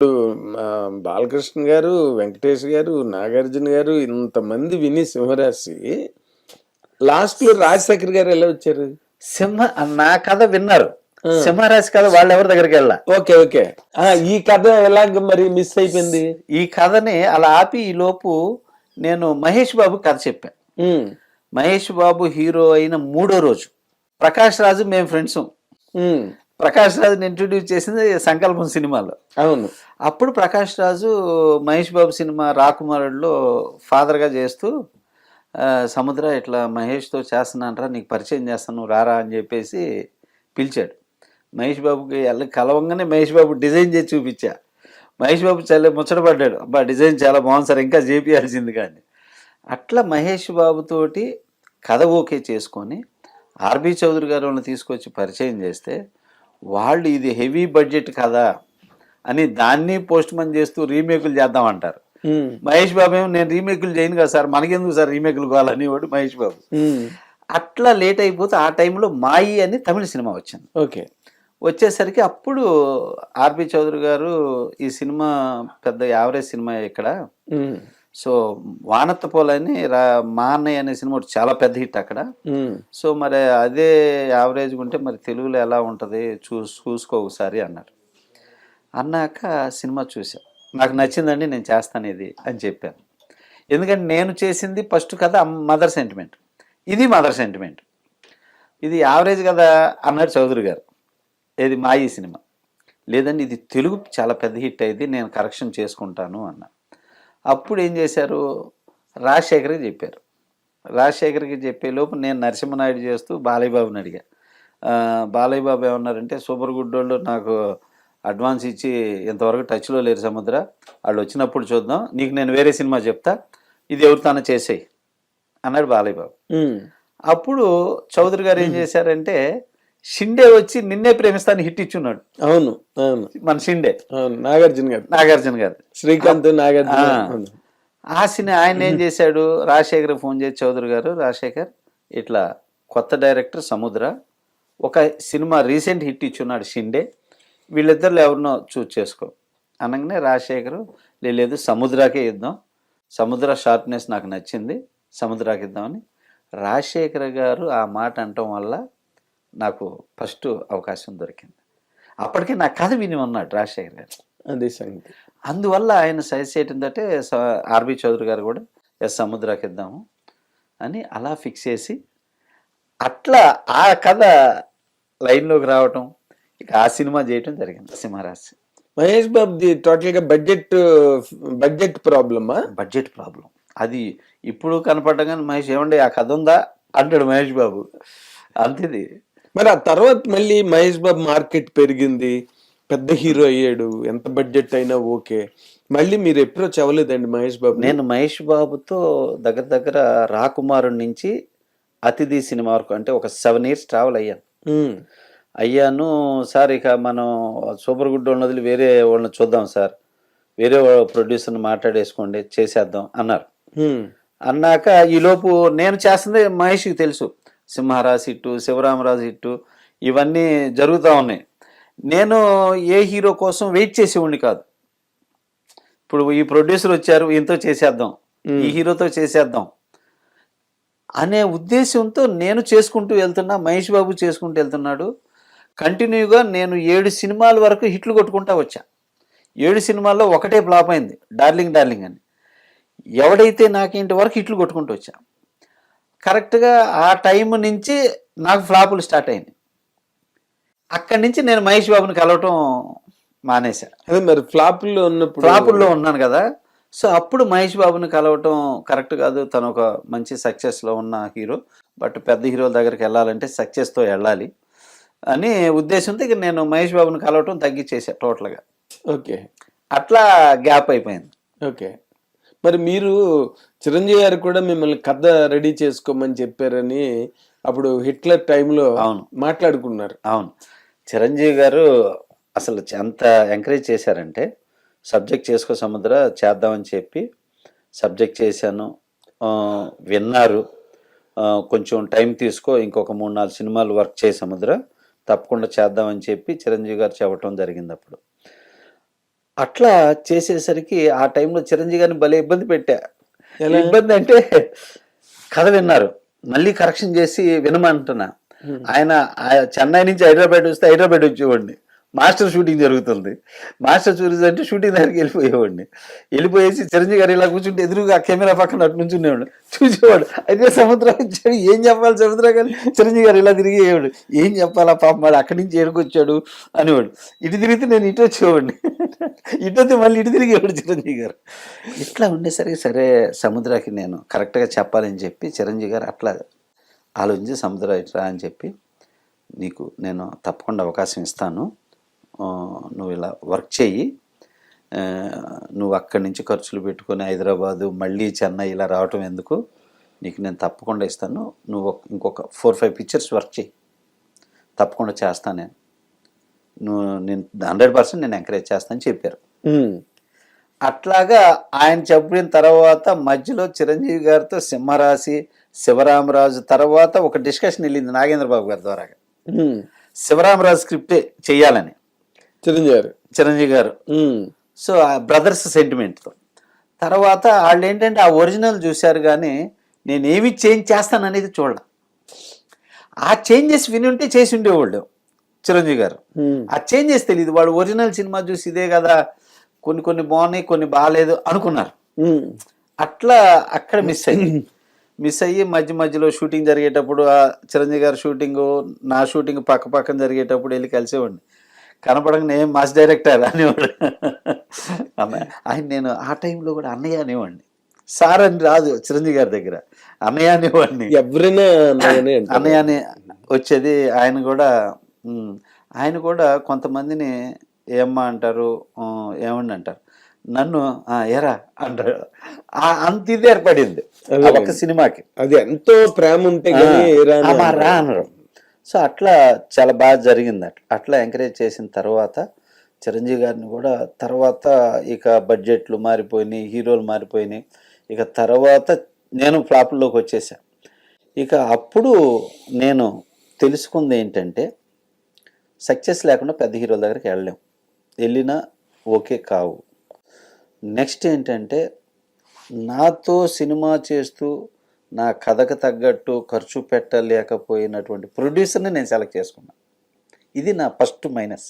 ఇప్పుడు బాలకృష్ణ గారు, వెంకటేష్ గారు, నాగార్జున గారు ఇంతమంది విని సింహరాశి లాస్ట్ లో రాజశేఖర్ గారు ఎలా వచ్చారు? నా కథ విన్నారు. సింహరాశి కథ వాళ్ళు ఎవరి దగ్గరికి వెళ్ళా. Okay okay. ఈ కథ ఎలాగ మరి మిస్ అయిపోయింది? ఈ కథని అలా ఆపి ఈ లోపు నేను మహేష్ బాబు కథ చెప్పాను. మహేష్ బాబు హీరో అయిన 3వ రోజు ప్రకాష్ రాజు మేము ఫ్రెండ్స్. ప్రకాష్ రాజుని ఇంట్రడ్యూస్ చేసింది సంకల్పం సినిమాలో. అవును. అప్పుడు ప్రకాష్ రాజు మహేష్ బాబు సినిమా రాకుమారుడులో ఫాదర్గా చేస్తూ సముద్ర ఇట్లా మహేష్తో చేస్తున్నానరా, నీకు పరిచయం చేస్తాను రారా అని చెప్పేసి పిలిచాడు. మహేష్ బాబుకి కలవంగానే మహేష్ బాబు డిజైన్ చేసి చూపించా. మహేష్ బాబు చాలా ముచ్చటపడ్డాడు. అబ్బా డిజైన్ చాలా బాగుంది సార్, ఇంకా చేపియాల్సింది. కానీ అట్లా మహేష్ బాబుతోటి కథ ఓకే చేసుకొని ఆర్బి చౌదరి గారు వాళ్ళని తీసుకొచ్చి పరిచయం చేస్తే వాళ్ళు ఇది హెవీ బడ్జెట్ కదా అని దాన్ని పోస్ట్ మన్ చేస్తూ రీమేకులు చేద్దామంటారు. మహేష్ బాబు ఏమో నేను రీమేకులు చేయను కదా సార్, మనకెందుకు సార్ రీమేకులు కావాలని వాడు మహేష్ బాబు. అట్లా లేట్ అయిపోతే ఆ టైంలో మాయి అని తమిళ సినిమా వచ్చింది. ఓకే. వచ్చేసరికి అప్పుడు ఆర్బి చౌదరి గారు ఈ సినిమా పెద్ద యావరేజ్ సినిమా ఇక్కడ, సో వానత్తపోలని మా అన్నయ్య అనే సినిమా చాలా పెద్ద హిట్ అక్కడ. సో మరి అదే యావరేజ్గా ఉంటే మరి తెలుగులో ఎలా ఉంటుంది చూసుకో ఒకసారి అన్నారు. అన్నాక సినిమా చూసా, నాకు నచ్చిందండి, నేను చేస్తాను ఇది అని చెప్పాను. ఎందుకంటే నేను చేసింది ఫస్ట్ కథ మదర్ సెంటిమెంట్, ఇది మదర్ సెంటిమెంట్, ఇది యావరేజ్ కదా అన్నాడు చౌదరి గారు. ఏది మాయి సినిమా లేదండి ఇది తెలుగు చాలా పెద్ద హిట్ అయింది, నేను కరెక్షన్ చేసుకుంటాను అన్న. అప్పుడు ఏం చేశారు, రాజశేఖర్కి చెప్పారు. రాజశేఖర్కి చెప్పేలోపు నేను నరసింహనాయుడు చేస్తూ బాలయ్య బాబుని అడిగా. బాలయ్య బాబు ఏమన్నారంటే, సూపర్ గుడ్ వాళ్ళు నాకు అడ్వాన్స్ ఇచ్చి ఇంతవరకు టచ్లో లేరు సముద్ర, వాళ్ళు వచ్చినప్పుడు చూద్దాం, నీకు నేను వేరే సినిమా చెప్తా, ఇది ఎవరితోనో చేసేయి అన్నాడు బాలయ్య బాబు. అప్పుడు చౌదరి గారు ఏం చేశారంటే, షిండే వచ్చి నిన్నే ప్రేమిస్తాను హిట్ ఇచ్చున్నాడు. అవును అవును, మన షిండే నాగార్జున గారు శ్రీకాంత్ నాగార్జున. ఆ సినిమా ఆయన ఏం చేశాడు, రాజశేఖర్ ఫోన్ చేసి చౌదరి గారు, రాజశేఖర్ ఇట్లా కొత్త డైరెక్టర్ సముద్ర ఒక సినిమా రీసెంట్ హిట్ ఇచ్చున్నాడు షిండే, వీళ్ళిద్దరు ఎవరినో చూస్ చేసుకో అనగానే రాజశేఖర్ లేదు సముద్రాకే ఇద్దాం, సముద్ర షార్ప్నెస్ నాకు నచ్చింది, సముద్రాకి ఇద్దామని. రాజశేఖర్ గారు ఆ మాట అనటం వల్ల నాకు ఫస్ట్ అవకాశం దొరికింది. అప్పటికే నా కథ విని ఉన్నాడు రాజశేఖర్ గారు, అదే సంగతి. అందువల్ల ఆయన సజెస్ట్ చేయటంతో ఆర్బి చౌదరి గారు కూడా సముద్రాకి ఇద్దాము అని అలా ఫిక్స్ చేసి అట్లా ఆ కథ లైన్లోకి రావటం, ఇక ఆ సినిమా చేయటం జరిగింది సింహరాశి. మహేష్ బాబుది టోటల్గా బడ్జెట్ ప్రాబ్లమా? బడ్జెట్ ప్రాబ్లం అది ఇప్పుడు కనపడగానే మహేష్ ఏమండి ఆ కథ ఉందా అంటాడు మహేష్ బాబు, అంతేది. మరి ఆ తర్వాత మళ్ళీ మహేష్ బాబు మార్కెట్ పెరిగింది, పెద్ద హీరో అయ్యాడు, ఎంత బడ్జెట్ అయినా ఓకే. మళ్ళీ మీరు అప్రోచ్ అవ్వలేదండి మహేష్ బాబు? నేను మహేష్ బాబుతో దగ్గర రాకుమారుడి నుంచి అతిథి సినిమా వరకు అంటే ఒక 7 years ట్రావెల్ అయ్యాను సార్. ఇక మనం సూపర్ గుడ్ వాళ్ళని వదిలి వేరే వాళ్ళని చూద్దాం సార్, వేరే ప్రొడ్యూసర్ని మాట్లాడేసుకోండి చేసేద్దాం అన్నారు. అన్నాక ఈలోపు నేను చేస్తుంది మహేష్కి తెలుసు, సింహరాశి హిట్టు, శివరామరాజు హిట్టు ఇవన్నీ జరుగుతూ ఉన్నాయి. నేను ఏ హీరో కోసం వెయిట్ చేసేవాడిని కాదు. ఇప్పుడు ఈ ప్రొడ్యూసర్ వచ్చారు, ఈయనతో చేసేద్దాం, ఈ హీరోతో చేసేద్దాం అనే ఉద్దేశంతో నేను చేసుకుంటూ వెళ్తున్నా, మహేష్ బాబు చేసుకుంటూ వెళ్తున్నాడు. కంటిన్యూగా నేను 7 సినిమాల వరకు హిట్లు కొట్టుకుంటా వచ్చా. 7 సినిమాల్లో ఒకటే ఫ్లాప్ అయింది, డార్లింగ్ అని. ఎవడైతే నాకేంటి వరకు హిట్లు కొట్టుకుంటూ వచ్చా. కరెక్ట్గా ఆ టైం నుంచి నాకు ఫ్లాపులు స్టార్ట్ అయింది. అక్కడి నుంచి నేను మహేష్ బాబుని కలవటం మానేశా. అదే మరి ఫ్లాపుల్లో ఉన్నాను కదా, సో అప్పుడు మహేష్ బాబుని కలవటం కరెక్ట్ కాదు. తను ఒక మంచి సక్సెస్లో ఉన్న హీరో, బట్ పెద్ద హీరోల దగ్గరికి వెళ్ళాలంటే సక్సెస్తో వెళ్ళాలి అని ఉద్దేశంతో ఇక నేను మహేష్ బాబుని కలవటం తగ్గించేసా టోటల్గా. ఓకే. అట్లా గ్యాప్ అయిపోయింది. ఓకే. మరి మీరు చిరంజీవి గారు కూడా మిమ్మల్ని కథ రెడీ చేసుకోమని చెప్పారని అప్పుడు హిట్లర్ టైంలో అవును మాట్లాడుకున్నారు. అవును, చిరంజీవి గారు అసలు ఎంత ఎంకరేజ్ చేశారంటే, సబ్జెక్ట్ చేసుకో సముద్ర చేద్దామని చెప్పి సబ్జెక్ట్ చేశాను, విన్నారు, కొంచెం టైం తీసుకో, ఇంకొక 3-4 సినిమాలు వర్క్ చేయి సముద్ర, తప్పకుండా చేద్దామని చెప్పి చిరంజీవి గారు చెప్పడం జరిగింది. అప్పుడు అట్లా చేసేసరికి ఆ టైంలో చిరంజీవి గారిని భలే ఇబ్బంది పెట్టా. ఎలా? ఇబ్బంది అంటే కథ విన్నారు, మళ్ళీ కరెక్షన్ చేసి వినమంటున్నా. ఆయన చెన్నై నుంచి హైదరాబాద్ వస్తే హైదరాబాద్ వచ్చేవాడిని. మాస్టర్ షూటింగ్ జరుగుతుంది, మాస్టర్ చూసి అంటే షూటింగ్ దగ్గరికి వెళ్ళిపోయేవాడిని. వెళ్ళిపోయేసి చిరంజీవి గారు ఇలా కూర్చుంటే ఎదురుగా కెమెరా పక్కన అటు నుంచి ఉండేవాడు, చూసేవాడు. అయితే సముద్రం వచ్చాడు, ఏం చెప్పాలి సముద్రం గారు, చిరంజీవి గారు ఇలా తిరిగేవాడు, ఏం చెప్పాలా పాపం వాడు అక్కడి నుంచి ఏడుకొచ్చాడు అనేవాడు. ఇటు తిరిగితే నేను ఇటు వచ్చేవాడిని, ఇటు వస్తే మళ్ళీ ఇటు తిరిగేవాడు చిరంజీవి గారు. ఇట్లా ఉండేసరికి సరే సముద్రాకి నేను కరెక్ట్గా చెప్పాలని చెప్పి చిరంజీవి గారు అట్లా ఆలోచించి సముద్ర ఇట్లా అని చెప్పి, నీకు నేను తప్పకుండా అవకాశం ఇస్తాను, నువ్వు ఇలా వర్క్ చెయ్యి, నువ్వు అక్కడి నుంచి ఖర్చులు పెట్టుకొని హైదరాబాదు మళ్ళీ చెన్నై ఇలా రావటం ఎందుకు, నీకు నేను తప్పకుండా ఇస్తాను, నువ్వు ఇంకొక 4-5 పిక్చర్స్ వర్క్ చెయ్యి, తప్పకుండా చేస్తాను నేను 100% నేను ఎంకరేజ్ చేస్తానని చెప్పారు. అట్లాగా ఆయన చెప్పిన తర్వాత మధ్యలో చిరంజీవి గారితో సింహరాశి, శివరామరాజు తర్వాత ఒక డిస్కషన్ వెళ్ళింది నాగేంద్రబాబు గారి ద్వారా. శివరామరాజు స్క్రిప్టే చెయ్యాలని చిరంజీవి గారు. సో ఆ బ్రదర్స్ సెంటిమెంట్తో తర్వాత వాళ్ళు ఏంటంటే ఆ ఒరిజినల్ చూశారు కానీ నేనేమి చేంజ్ చేస్తాననేది చూడాలి. ఆ చేంజెస్ విని ఉంటే చేసి ఉండేవాళ్ళు చిరంజీవి గారు. ఆ చేంజెస్ తెలియదు, వాడు ఒరిజినల్ సినిమా చూసి ఇదే కదా, కొన్ని బాగున్నాయి కొన్ని బాగాలేదు అనుకున్నారు. అట్లా అక్కడ మిస్ అయ్యి మధ్యలో షూటింగ్ జరిగేటప్పుడు ఆ చిరంజీవి గారి షూటింగు నా షూటింగ్ పక్కన జరిగేటప్పుడు వెళ్ళి కలిసేవాడిని. కనపడక నేను మాస్ డైరెక్టర్ అనేవాడు. ఆయన నేను ఆ టైంలో కూడా అన్నయ్య అనేవాడిని, సార్ అని రాదు చిరంజీవి గారి దగ్గర, అన్నయ్య అనేవాడిని. ఎవరైనా అన్నయ్య అని వచ్చేది. ఆయన కూడా కొంతమందిని ఏమ్మా అంటారు, ఏమండి అంటారు, నన్ను ఎరా అంటారు. అంత ఇది ఏర్పడింది ఒక సినిమాకి, అది ఎంతో ప్రేమ ఉంటే రా అనరు. సో అట్లా చాలా బాగా జరిగింది. అట్లా ఎంకరేజ్ చేసిన తర్వాత చిరంజీవి గారిని కూడా తర్వాత ఇక బడ్జెట్లు మారిపోయినాయి, హీరోలు మారిపోయినాయి. ఇక తర్వాత నేను ఫ్లాప్లోకి వచ్చేసా. ఇక అప్పుడు నేను తెలుసుకుంది ఏంటంటే సక్సెస్ లేకుండా పెద్ద హీరోల దగ్గరికి వెళ్ళినా ఓకే కావు. నెక్స్ట్ ఏంటంటే నాతో సినిమా చేస్తూ నా కథకు తగ్గట్టు ఖర్చు పెట్టలేకపోయినటువంటి ప్రొడ్యూసర్ని నేను సెలెక్ట్ చేసుకున్నాను. ఇది నా ఫస్ట్ మైనస్.